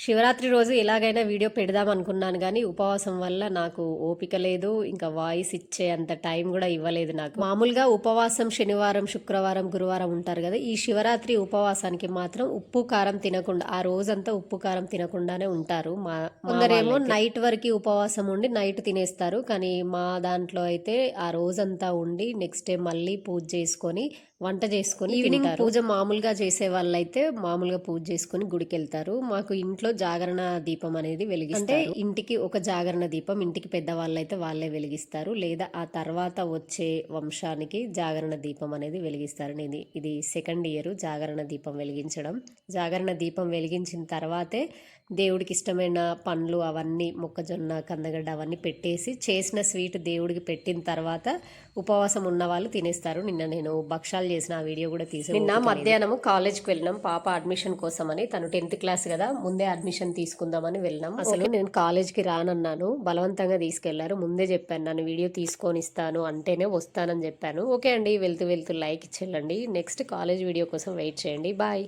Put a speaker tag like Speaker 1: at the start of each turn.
Speaker 1: శివరాత్రి రోజు ఎలాగైనా వీడియో పెడదాం అనుకున్నాను కానీ ఉపవాసం వల్ల నాకు ఓపిక లేదు. ఇంకా వాయిస్ ఇచ్చే అంత టైం కూడా ఇవ్వలేదు నాకు. మామూలుగా ఉపవాసం శనివారం, శుక్రవారం, గురువారం ఉంటారు కదా. ఈ శివరాత్రి ఉపవాసానికి మాత్రం ఉప్పు కారం తినకుండా, ఆ రోజంతా ఉప్పు కారం తినకుండానే ఉంటారు. కొందరేమో నైట్ వరకు ఉపవాసం ఉండి నైట్ తినేస్తారు. కానీ మా దాంట్లో అయితే ఆ రోజంతా ఉండి నెక్స్ట్ డే మళ్ళీ పూజ చేసుకొని వంట చేసుకొని ఈవినింగ్ పూజ మామూలుగా చేసే వాళ్ళైతే మామూలుగా పూజ చేసుకొని గుడికి వెళ్తారు. మాకు ఇంట్లో జాగరణ దీపం అనేది వెలిగిస్తారు. అంటే ఇంటికి ఒక జాగరణ దీపం, ఇంటికి పెద్దవాళ్ళైతే వాళ్ళే వెలిగిస్తారు, లేదా ఆ తర్వాత వచ్చే వంశానికి జాగరణ దీపం అనేది వెలిగిస్తారు. నేను ఇది సెకండ్ ఇయర్ జాగరణ దీపం వెలిగించడం. జాగరణ దీపం వెలిగించిన తర్వాతే దేవుడికి ఇష్టమైన పండ్లు అవన్నీ, మొక్కజొన్న, కందగడ్డ అవన్నీ పెట్టేసి చేసిన స్వీట్ దేవుడికి పెట్టిన తర్వాత ఉపవాసం ఉన్న వాళ్ళు తినేస్తారు. నిన్న నేను భక్షాలు చేసిన ఆ వీడియో కూడా తీసాను. నిన్న మధ్యాహ్నం కాలేజ్కి వెళ్ళినాం పాప అడ్మిషన్ కోసం అని. తను 10th క్లాస్ కదా, ముందే అడ్మిషన్ తీసుకుందామని వెళ్ళినాం. అసలు నేను కాలేజ్కి రానన్నాను, బలవంతంగా తీసుకెళ్లారు. ముందే చెప్పాను నన్ను వీడియో తీసుకొని ఇస్తాను అంటేనే వస్తానని చెప్పాను. ఓకే అండి, వెళ్తూ వెళ్తూ లైక్ ఇచ్చేయండి. నెక్స్ట్ కాలేజ్ వీడియో కోసం వెయిట్ చేయండి. బాయ్.